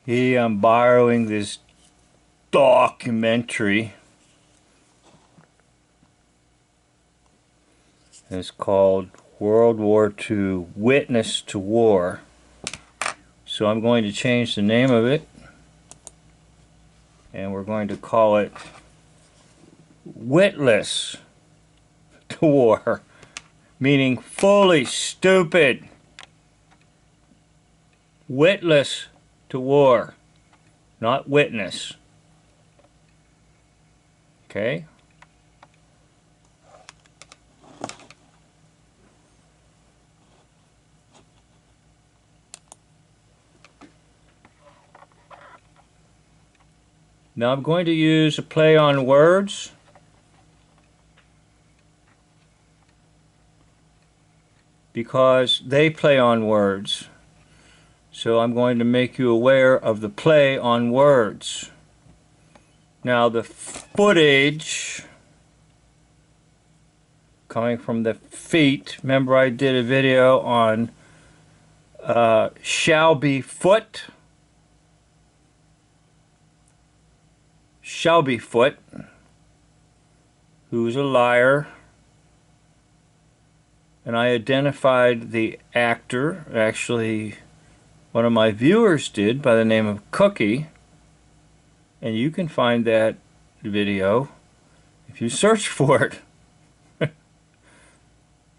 Here I'm borrowing this documentary. It's called World War II, Witness to War. So I'm going to change the name of it, and we're going to call it Witless to War, meaning fully stupid. Witless to war, not witness. Okay? Now I'm going to use a play on words. Because they play on words. So I'm going to make you aware of the play on words. Now the footage coming from the feet. Remember I did a video on Shelby Foot. Shelby Foot, who's a liar. And I identified the actor, actually one of my viewers did, by the name of Cookie. And you can find that video if you search for it.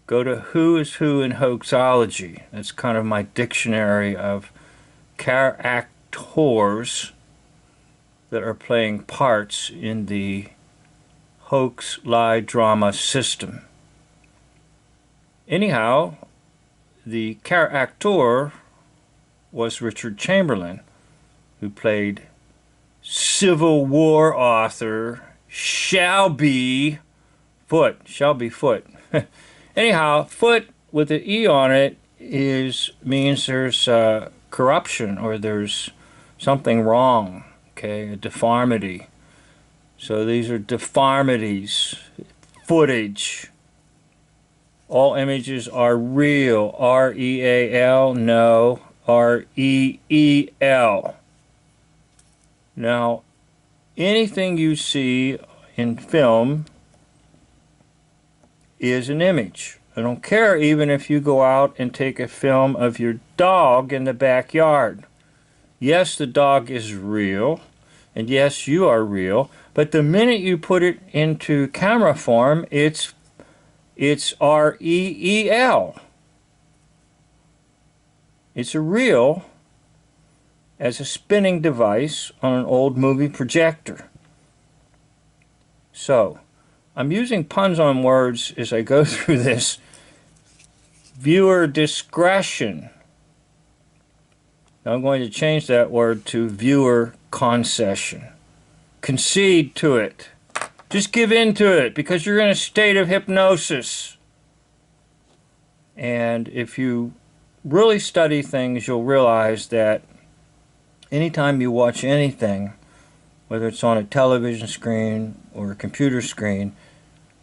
Go to Who is Who in Hoaxology. That's kind of my dictionary of characters that are playing parts in the hoax lie drama system. Anyhow, the character was Richard Chamberlain, who played Civil War author Shelby Foot. Shelby Foot. Anyhow, Foot with an E on it means there's corruption or there's something wrong. Okay, a deformity. So these are deformities. Footage. All images are real. R-E-A-L? No. R-E-E-L. Now, anything you see in film is an image. I don't care even if you go out and take a film of your dog in the backyard. Yes, the dog is real, and yes, you are real, but the minute you put it into camera form, it's R-E-E-L. It's a reel as a spinning device on an old movie projector. So, I'm using puns on words as I go through this. Viewer discretion. Now I'm going to change that word to viewer concession. Concede to it. Just give in to it because you're in a state of hypnosis. And if you really study things, you'll realize that anytime you watch anything, whether it's on a television screen or a computer screen,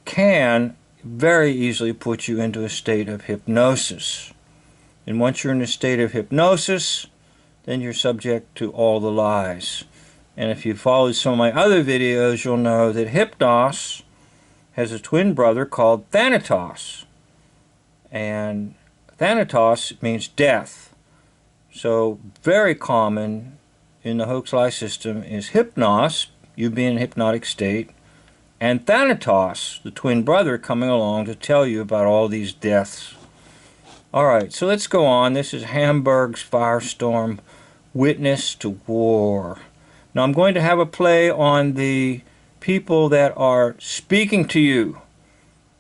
can very easily put you into a state of hypnosis. And once you're in a state of hypnosis, then you're subject to all the lies. And if you followed some of my other videos, you'll know that Hypnos has a twin brother called Thanatos. And Thanatos means death. So very common in the hoax lie system is Hypnos, you being in a hypnotic state, and Thanatos, the twin brother, coming along to tell you about all these deaths. Alright, so let's go on. This is Hamburg's Firestorm, Witness to War. Now I'm going to have a play on the people that are speaking to you.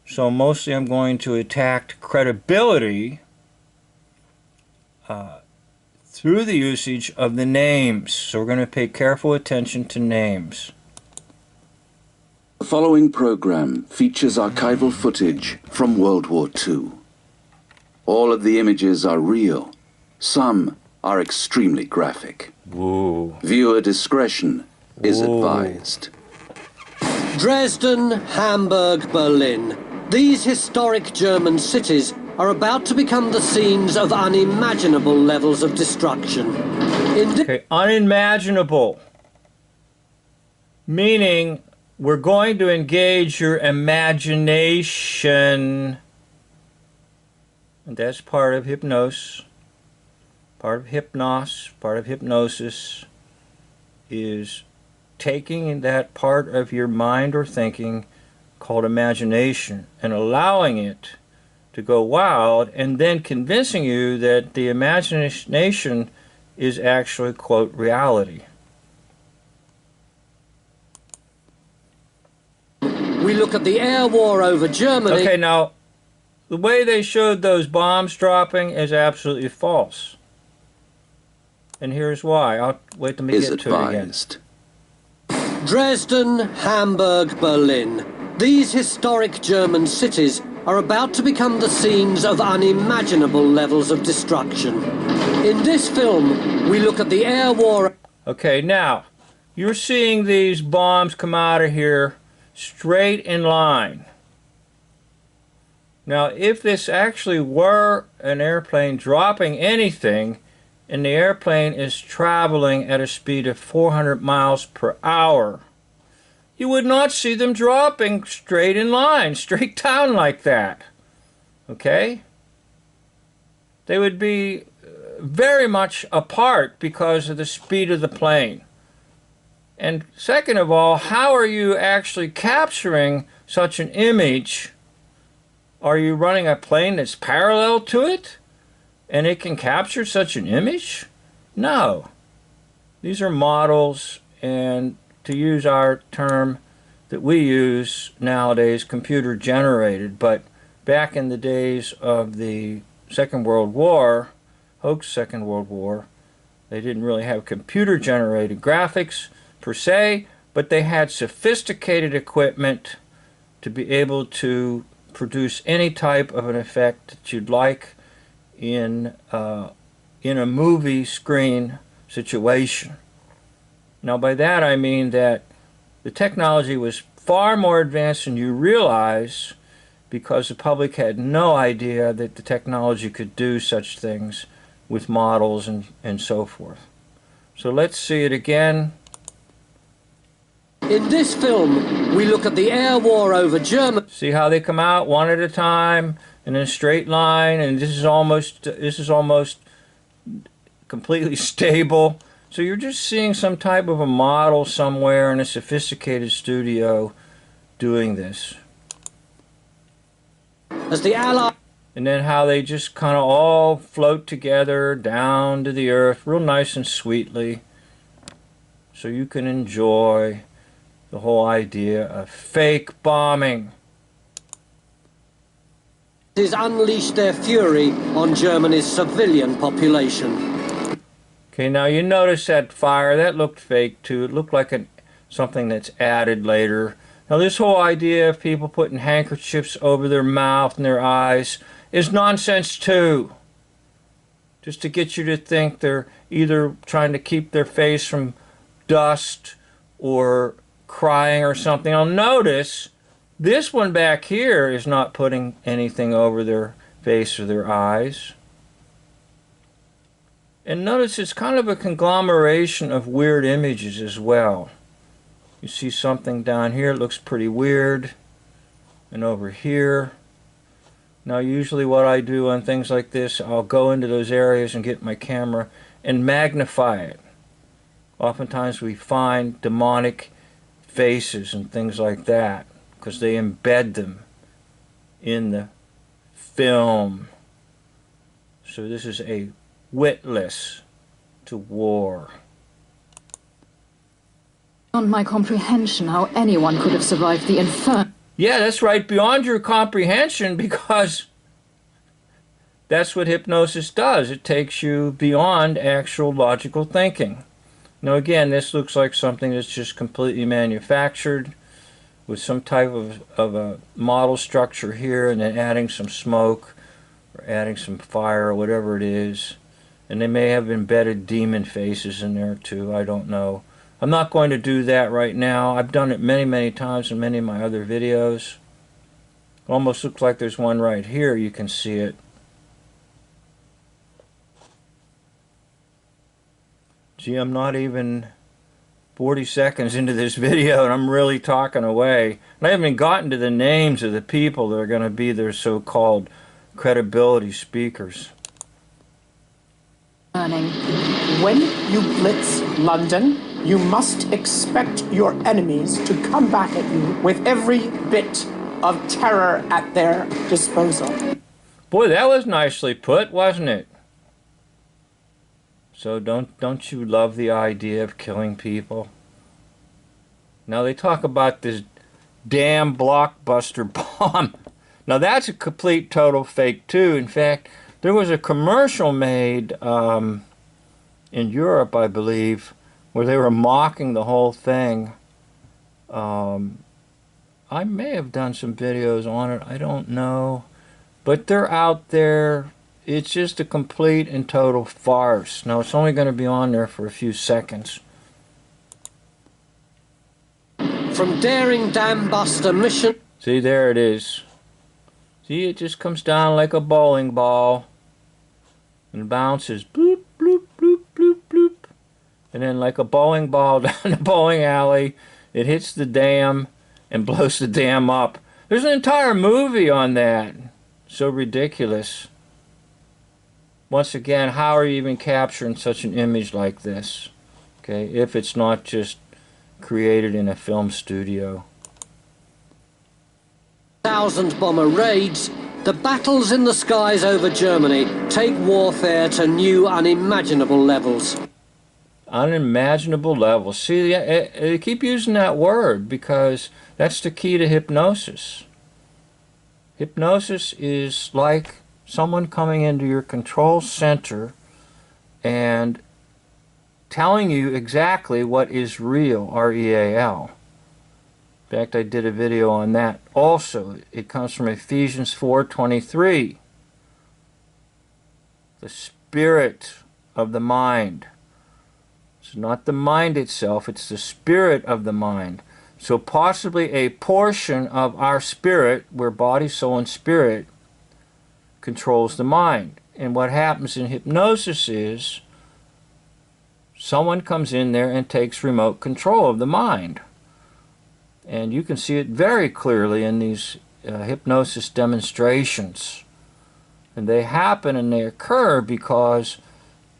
So mostly I'm going to attack credibility through the usage of the names. So we're going to pay careful attention to names. The following program features archival footage from World War II. All of the images are real. Some are extremely graphic. Whoa. Viewer discretion is advised. Dresden, Hamburg, Berlin. These historic German cities are about to become the scenes of unimaginable levels of destruction. Okay, unimaginable. Meaning we're going to engage your imagination. And that's part of hypnosis. Part of hypnosis is taking that part of your mind or thinking called imagination and allowing it to go wild and then convincing you that the imagination is actually, quote, reality. We look at the air war over Germany. Okay, now, the way they showed those bombs dropping is absolutely false. And here's why. I'll wait till we get to it again. Dresden, Hamburg, Berlin. These historic German cities are about to become the scenes of unimaginable levels of destruction. In this film, we look at the air war. Okay, now, you're seeing these bombs come out of here straight in line. Now, if this actually were an airplane dropping anything, and the airplane is traveling at a speed of 400 miles per hour, you would not see them dropping straight in line, straight down like that. Okay? They would be very much apart because of the speed of the plane. And second of all, how are you actually capturing such an image? Are you running a plane that's parallel to it? And it can capture such an image? No. These are models, and to use our term that we use nowadays, computer generated. But back in the days of the Second World War, Hoax Second World War, they didn't really have computer generated graphics per se, but they had sophisticated equipment to be able to produce any type of an effect that you'd like in a movie screen situation. Now by that I mean that the technology was far more advanced than you realize because the public had no idea that the technology could do such things with models and so forth. So let's see it again. In this film, we look at the air war over Germany. See how they come out one at a time in a straight line, and this is almost completely stable. So you're just seeing some type of a model somewhere in a sophisticated studio doing this. As the Allies. And then how they just kind of all float together down to the earth real nice and sweetly, so you can enjoy the whole idea of fake bombing. Unleashed their fury on Germany's civilian population. Okay, now you notice that fire, that looked fake too. It looked like something that's added later. Now this whole idea of people putting handkerchiefs over their mouth and their eyes is nonsense too. Just to get you to think they're either trying to keep their face from dust or crying or something. Now notice this one back here is not putting anything over their face or their eyes. And notice it's kind of a conglomeration of weird images as well. You see something down here, it looks pretty weird. And over here. Now usually what I do on things like this, I'll go into those areas and get my camera and magnify it. Oftentimes we find demonic faces and things like that, because they embed them in the film. So this is a Witless to war. Beyond my comprehension how anyone could have survived the inferno. Yeah, that's right, beyond your comprehension, because that's what hypnosis does. It takes you beyond actual logical thinking. Now again, this looks like something that's just completely manufactured with some type of a model structure here, and then adding some smoke or adding some fire or whatever it is. And they may have embedded demon faces in there too, I don't know. I'm not going to do that right now. I've done it many times in many of my other videos. It almost looks like there's one right here, you can see it. See, I'm not even 40 seconds into this video and I'm really talking away. And I haven't gotten to the names of the people that are going to be their so-called credibility speakers. When you blitz London, you must expect your enemies to come back at you with every bit of terror at their disposal. Boy, that was nicely put, wasn't it? So don't you love the idea of killing people? Now they talk about this damn blockbuster bomb. Now that's a complete total fake too. In fact, there was a commercial made in Europe, I believe, where they were mocking the whole thing. I may have done some videos on it, I don't know. But they're out there. It's just a complete and total farce. Now, it's only going to be on there for a few seconds. From daring dam buster mission... See, there it is. See, it just comes down like a bowling ball. And bounces. Bloop, bloop, bloop, bloop, bloop. And then like a bowling ball down the bowling alley, it hits the dam and blows the dam up. There's an entire movie on that. So ridiculous. Once again, how are you even capturing such an image like this? Okay, if it's not just created in a film studio. 1,000 bomber raids, the battles in the skies over Germany take warfare to new unimaginable levels. Unimaginable levels. See, I keep using that word because that's the key to hypnosis. Hypnosis is like someone coming into your control center and telling you exactly what is real, R-E-A-L. In fact, I did a video on that also. It comes from Ephesians 4:23. The spirit of the mind. It's not the mind itself, it's the spirit of the mind. So possibly a portion of our spirit, where body, soul, and spirit, controls the mind. And what happens in hypnosis is someone comes in there and takes remote control of the mind. And you can see it very clearly in these hypnosis demonstrations. And they happen and they occur because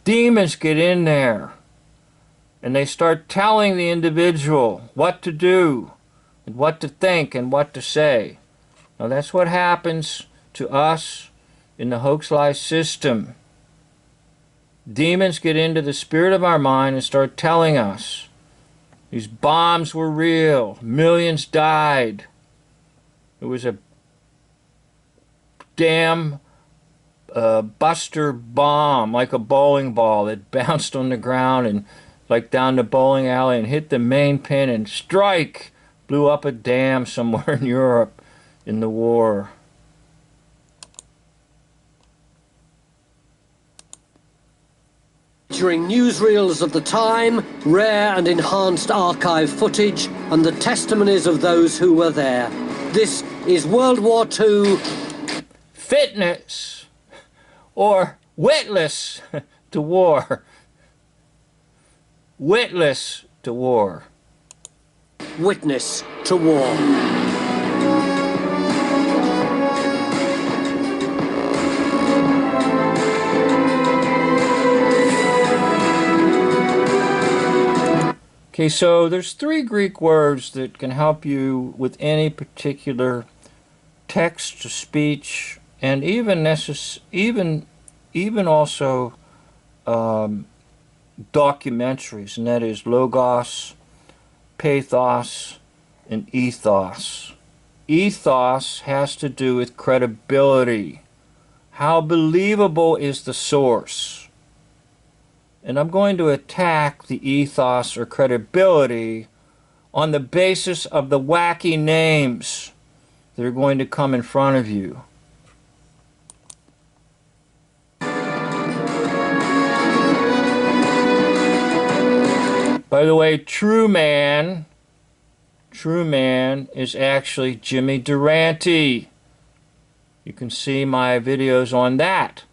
demons get in there and they start telling the individual what to do and what to think and what to say. Now that's what happens to us in the hoax-lie system. Demons get into the spirit of our mind and start telling us these bombs were real, millions died. It was a damn buster bomb, like a bowling ball that bounced on the ground and like down the bowling alley and hit the main pin and strike, blew up a dam somewhere in Europe in the war. Featuring newsreels of the time, rare and enhanced archive footage, and the testimonies of those who were there. This is World War II Fitness, or Witless to war. Witless to war. Witness to war. Okay, so there's 3 Greek words that can help you with any particular text to speech, and even also documentaries, and that is logos, pathos, and ethos. Ethos has to do with credibility. How believable is the source? And I'm going to attack the ethos or credibility on the basis of the wacky names that are going to come in front of you. By the way, True Man is actually Jimmy Durante. You can see my videos on that.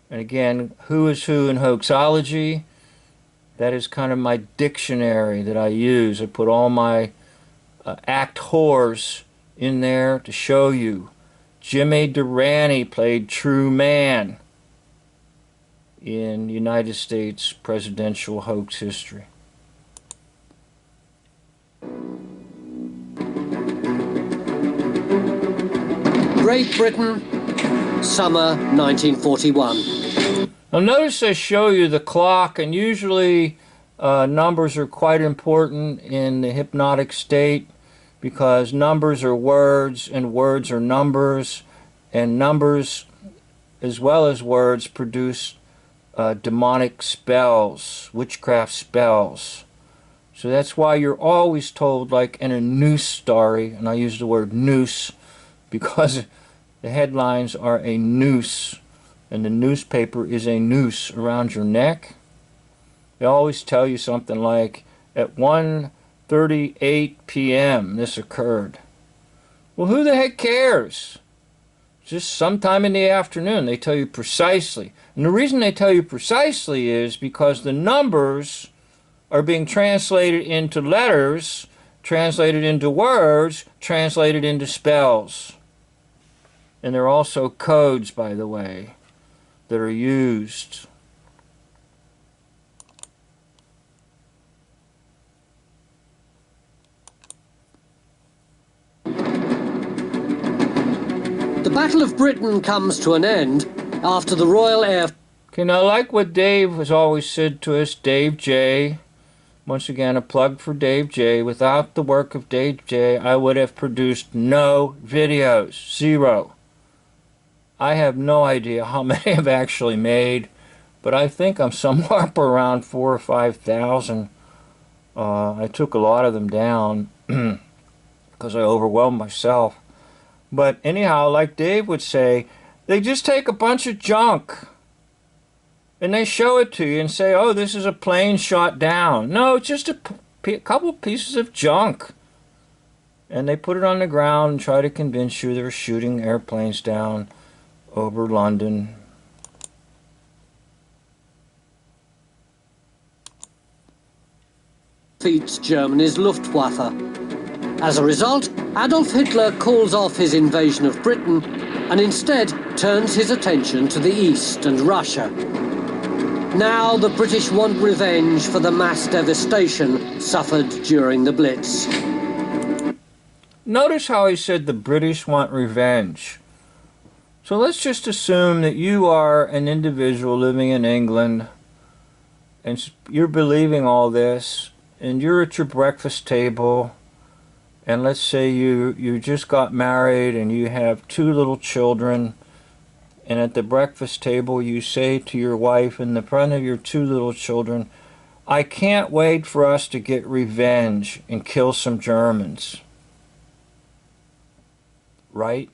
And again, who is who in hoaxology? That is kind of my dictionary that I use. I put all my act whores in there to show you. Jimmy Durante played True Man in United States presidential hoax history. Great Britain, summer 1941. Now notice I show you the clock, and usually numbers are quite important in the hypnotic state because numbers are words and words are numbers, and numbers as well as words produce demonic spells, witchcraft spells. So that's why you're always told, like in a noose story, and I use the word noose because the headlines are a noose, and the newspaper is a noose around your neck. They always tell you something like, at 1:38 p.m. this occurred. Well, who the heck cares? Just sometime in the afternoon. They tell you precisely. And the reason they tell you precisely is because the numbers are being translated into letters, translated into words, translated into spells. And there are also codes, by the way, that are used. The Battle of Britain comes to an end after the Royal Air... Okay, now like what Dave has always said to us, Dave J. Once again, a plug for Dave J. Without the work of Dave J., I would have produced no videos. Zero. I have no idea how many I've actually made, but I think I'm somewhere up around 4,000 or 5,000. I took a lot of them down because I overwhelmed myself. But anyhow, like Dave would say, they just take a bunch of junk and they show it to you and say, oh, this is a plane shot down. No, it's just a couple pieces of junk. And they put it on the ground and try to convince you they're shooting airplanes down over London. defeats Germany's Luftwaffe. As a result, Adolf Hitler calls off his invasion of Britain and instead turns his attention to the east and Russia. Now the British want revenge for the mass devastation suffered during the Blitz. Notice how he said the British want revenge. So let's just assume that you are an individual living in England and you're believing all this and you're at your breakfast table and let's say you just got married and you have 2 little children, and at the breakfast table you say to your wife in the front of your 2 little children, I can't wait for us to get revenge and kill some Germans. Right?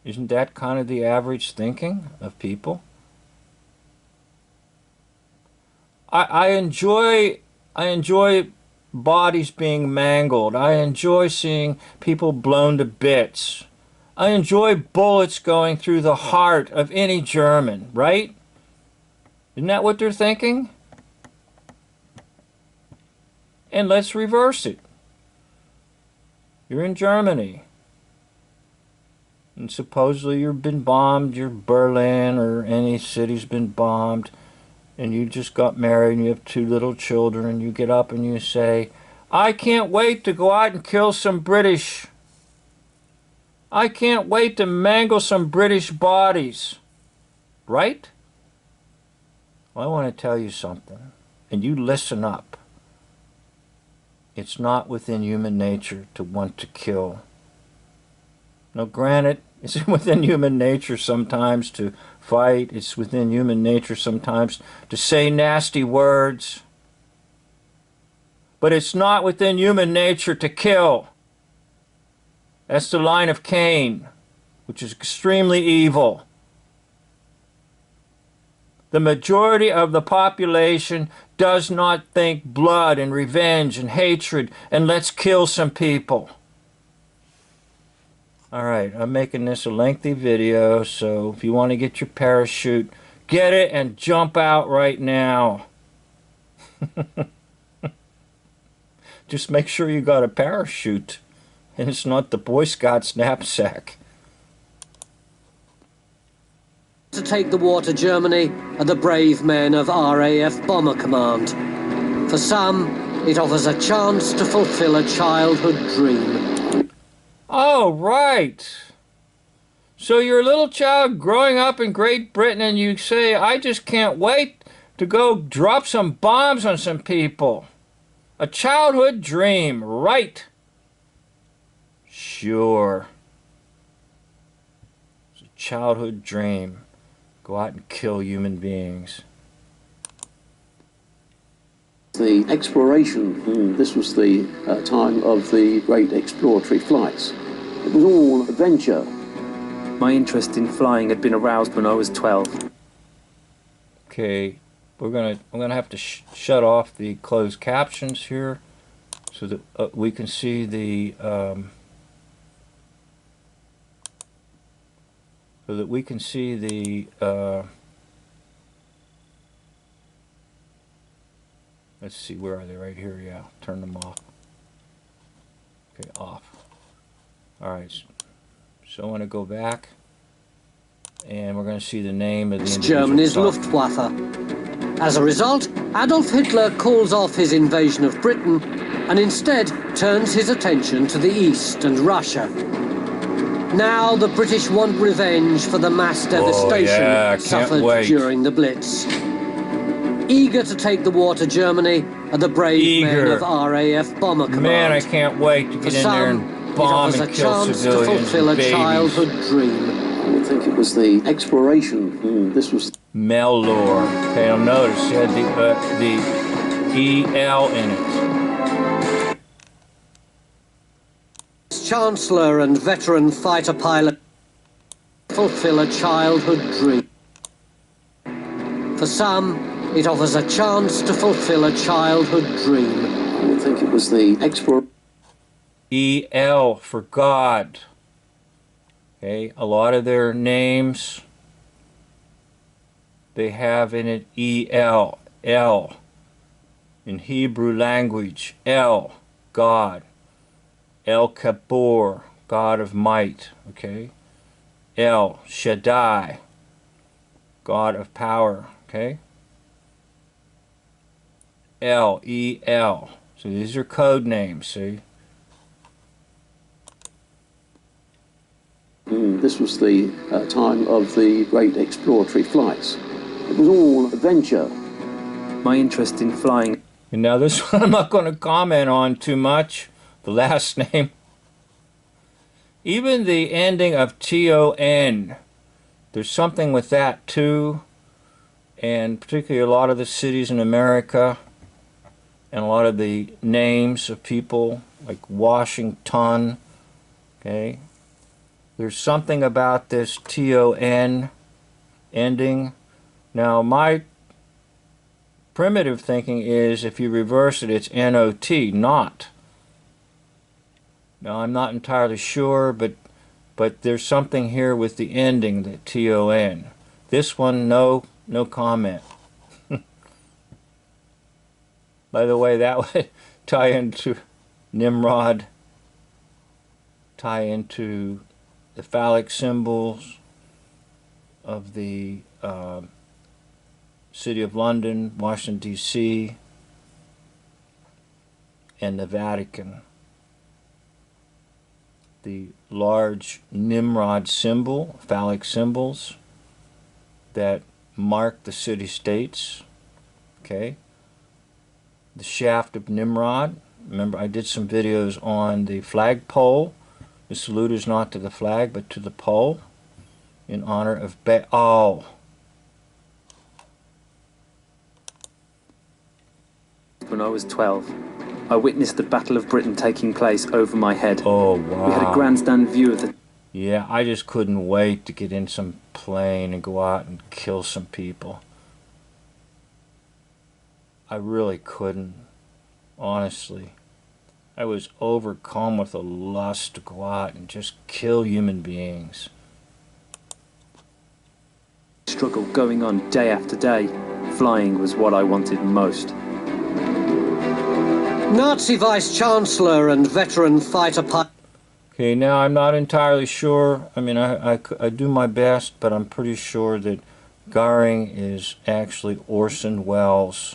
Isn't that kind of the average thinking of people? I enjoy bodies being mangled. I enjoy seeing people blown to bits. I enjoy bullets going through the heart of any German, right? Isn't that what they're thinking? And let's reverse it. You're in Germany. And supposedly you've been bombed, you're Berlin or any city's been bombed, and you just got married and you have 2 little children, and you get up and you say, I can't wait to go out and kill some British. I can't wait to mangle some British bodies. Right? Well, I want to tell you something, and you listen up. It's not within human nature to want to kill. Now, granted, it's within human nature sometimes to fight. It's within human nature sometimes to say nasty words. But it's not within human nature to kill. That's the line of Cain, which is extremely evil. The majority of the population does not think blood and revenge and hatred and let's kill some people. Alright, I'm making this a lengthy video, so if you want to get your parachute, get it and jump out right now. Just make sure you got a parachute and it's not the Boy Scout's knapsack. To take the war to Germany are the brave men of RAF Bomber Command. For some, it offers a chance to fulfill a childhood dream. Oh, right. So you're a little child growing up in Great Britain and you say, I just can't wait to go drop some bombs on some people. A childhood dream, right? Sure. It's a childhood dream. Go out and kill human beings. The exploration, this was the time of the great exploratory flights. It was all adventure. My interest in flying had been aroused when I was 12. Okay, I'm gonna have to shut off the closed captions here so that we can see the let's see, where are they? Right here, yeah. Turn them off. Okay, off. Alright, so I want to go back and we're going to see the name of the individual Germany's song. Luftwaffe. As a result, Adolf Hitler calls off his invasion of Britain and instead turns his attention to the East and Russia. Now the British want revenge for the mass devastation suffered during the Blitz. Eager to take the war to Germany are the brave men of RAF Bomber Command. Man, I can't wait to get in there and bomb and kill civilians to fulfill and a babies. childhood dream. I would think it was the exploration, this was... Mellor. Okay, I'll notice you had the EL in it. Chancellor and veteran fighter pilot fulfill a childhood dream. For some, it offers a chance to fulfill a childhood dream. I would think it was the exploration. EL for God. Okay, a lot of their names, they have in it EL, El. In Hebrew language, El, God. El Kabor, God of might, okay? El Shaddai, God of power, okay? El, E-L. So these are code names, see? This was the time of the great exploratory flights. It was all adventure. My interest in flying... And now this one I'm not going to comment on too much. The last name. Even the ending of T-O-N. There's something with that too. And particularly a lot of the cities in America. And a lot of the names of people. Like Washington. Okay. There's something about this T-O-N ending. Now my primitive thinking is if you reverse it, it's N-O-T, not. Now I'm not entirely sure, but there's something here with the ending, the T-O-N. This one, no comment. By the way, that would tie into Nimrod, tie into the phallic symbols of the City of London, Washington, D.C., and the Vatican. The large Nimrod symbol, phallic symbols that mark the city-states, okay? The shaft of Nimrod. Remember, I did some videos on the flagpole. The salute is not to the flag, but to the pole in honor of Baal. When I was 12, I witnessed the Battle of Britain taking place over my head. Oh, wow. We had a grandstand view of the... Yeah, I just couldn't wait to get in some plane and go out and kill some people. I really couldn't, honestly. I was overcome with a lust to go out and just kill human beings. struggle going on day after day. Flying was what I wanted most. Nazi Vice-Chancellor and veteran fighter pilot. Okay, now I'm not entirely sure. I mean, I do my best, but I'm pretty sure that Goring is actually Orson Welles.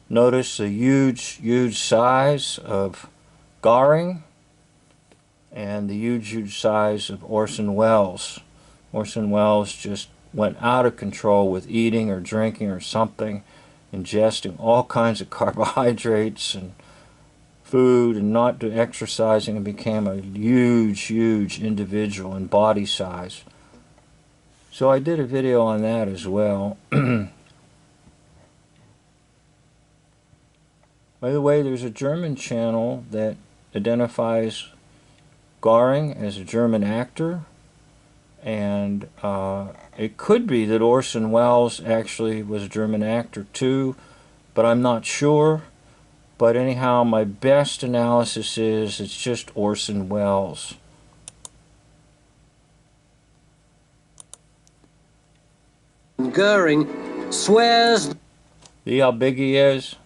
Notice the huge size of Goring and the huge size of Orson Welles. Orson Welles just went out of control with eating or drinking or something, ingesting all kinds of carbohydrates and food and not do exercising, and became a huge individual in body size. So I did a video on that as well. By the way, there's a German channel that identifies Goring as a German actor, and it could be that Orson Welles actually was a German actor too, but I'm not sure. But anyhow, my best analysis is it's just Orson Welles. Goering swears. See how big he is?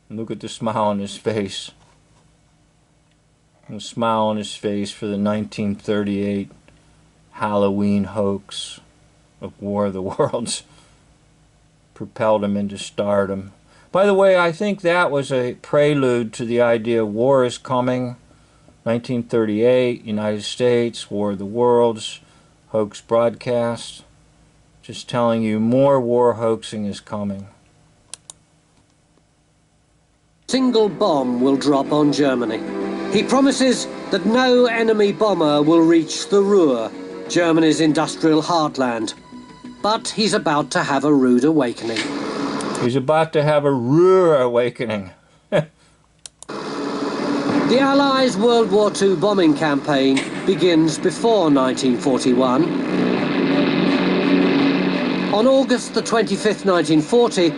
Look at the smile on his face. The smile on his face for the 1938 Halloween hoax of War of the Worlds propelled him into stardom. By the way, I think that was a prelude to the idea war is coming. 1938, United States, War of the Worlds, hoax broadcast. Just telling you more war hoaxing is coming. Single bomb will drop on Germany. He promises that no enemy bomber will reach the Ruhr, Germany's industrial heartland. But he's about to have a rude awakening. He's about to have a Ruhr awakening. The Allies' World War II bombing campaign begins before 1941. On August the 25th, 1940,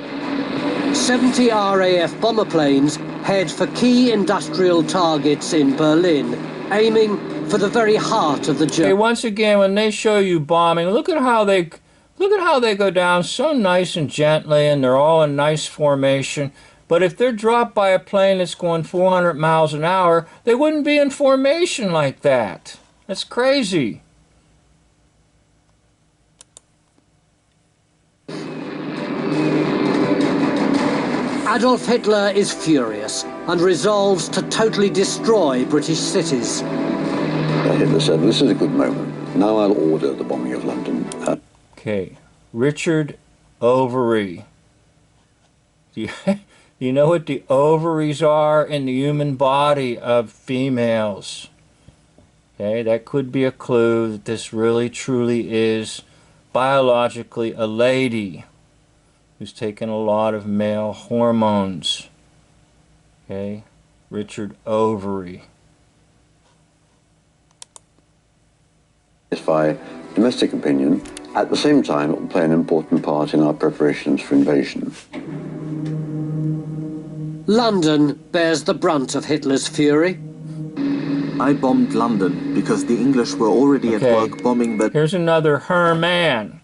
70 RAF bomber planes head for key industrial targets in Berlin, aiming for the very heart of the German. Okay, once again, when they show you bombing, look at how they go down so nice and gently, and they're all in nice formation. But if they're dropped by a plane that's going 400 miles an hour, they wouldn't be in formation like that. That's crazy. Adolf Hitler is furious and resolves to totally destroy British cities. Hitler said, "This is a good moment. Now I'll order the bombing of London." Okay, Richard Ovary. Do you know what the ovaries are in the human body of females? Okay, that could be a clue that this really truly is biologically a lady who's taken a lot of male hormones. Okay, Richard Ovary. Satisfy domestic opinion. At the same time, it will play an important part in our preparations for invasion. London bears the brunt of Hitler's fury. I bombed London because the English were already at work bombing, but here's another her man.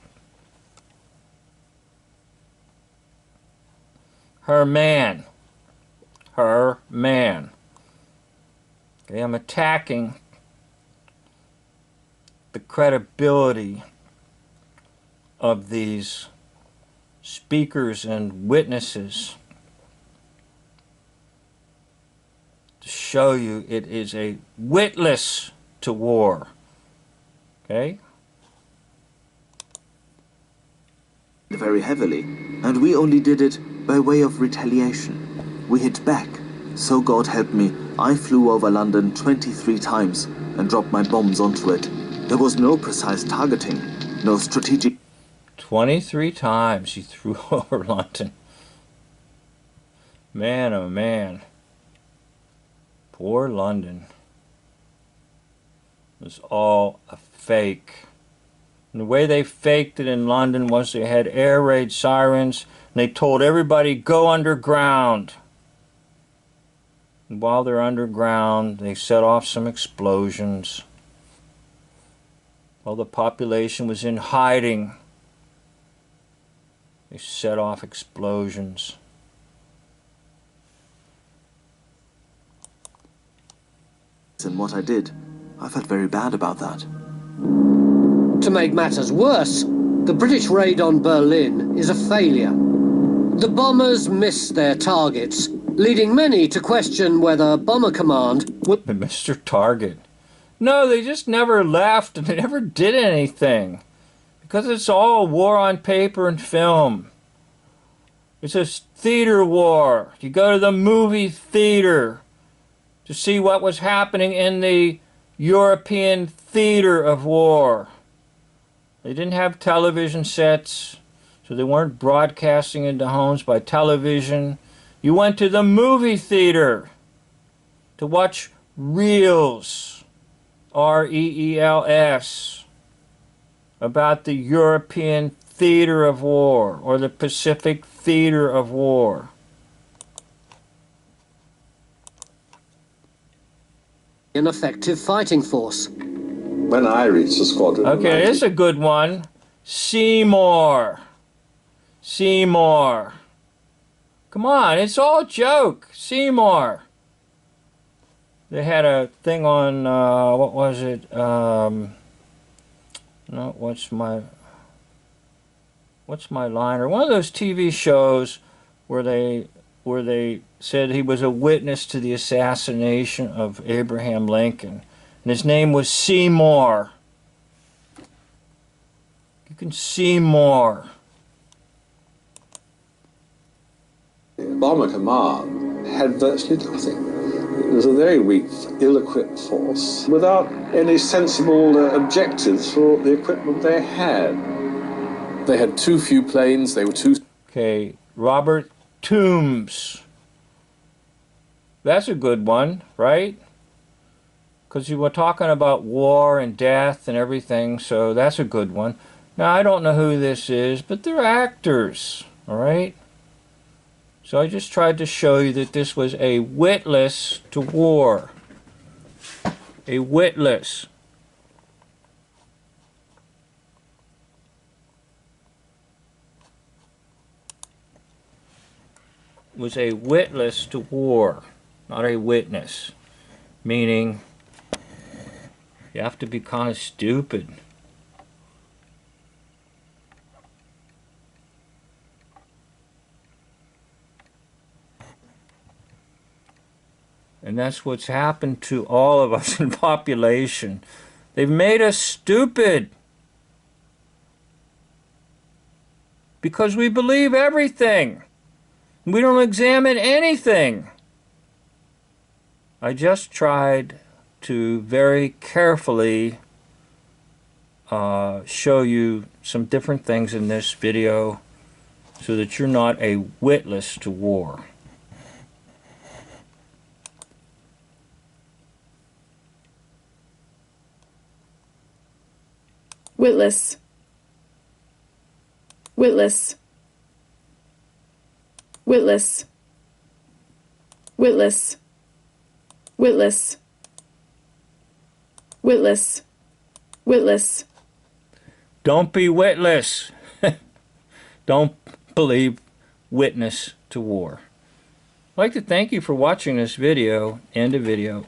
Her man. Her man. Okay, I'm attacking the credibility of these speakers and witnesses to show you it is a witless to war. Okay? very heavily, and we only did it by way of retaliation. We hit back. So God help me, I flew over London 23 times and dropped my bombs onto it. There was no precise targeting, no strategic... 23 times he threw over London. Man, oh man. Poor London. It was all a fake. And the way they faked it in London was they had air raid sirens and they told everybody, go underground. And while they're underground, they set off some explosions. While the population was in hiding, they set off explosions. act and what I did. I felt very bad about that. To make matters worse, the British raid on Berlin is a failure. The bombers miss their targets, leading many to question whether Bomber Command would... Mr. Target. No, they just never left and they never did anything. Because it's all war on paper and film. It's a theater war. You go to the movie theater to see what was happening in the European theater of war. They didn't have television sets, so they weren't broadcasting into homes by television. You went to the movie theater to watch reels, R-E-E-L-S, about the European theater of war or the Pacific theater of war. an effective fighting force. When I reached the squadron... Okay, this is a good one. Seymour. Seymour. Come on, it's all a joke. Seymour. They had a thing on, what was it? No, what's my liner? One of those TV shows where they said he was a witness to the assassination of Abraham Lincoln. And his name was Seymour. You can see more. Bomber Command had virtually nothing. It was a very weak, ill-equipped force without any sensible objectives for the equipment they had. They had too few planes, they were too... Okay, Robert Toombs. That's a good one, right? Because you were talking about war and death and everything, so that's a good one. Now, I don't know who this is, but they're actors, all right? So I just tried to show you that this was a witless to war. A witless. Was a witless to war, not a witness. Meaning, you have to be kind of stupid. And that's what's happened to all of us in population. They've made us stupid. Because we believe everything. We don't examine anything. I just tried to very carefully show you some different things in this video so that you're not a witless to war. Witless. Witless. Witless. Witless. Witless. Witless. Witless. Don't be witless. Don't believe witness to war. I'd like to thank you for watching this video. End of video.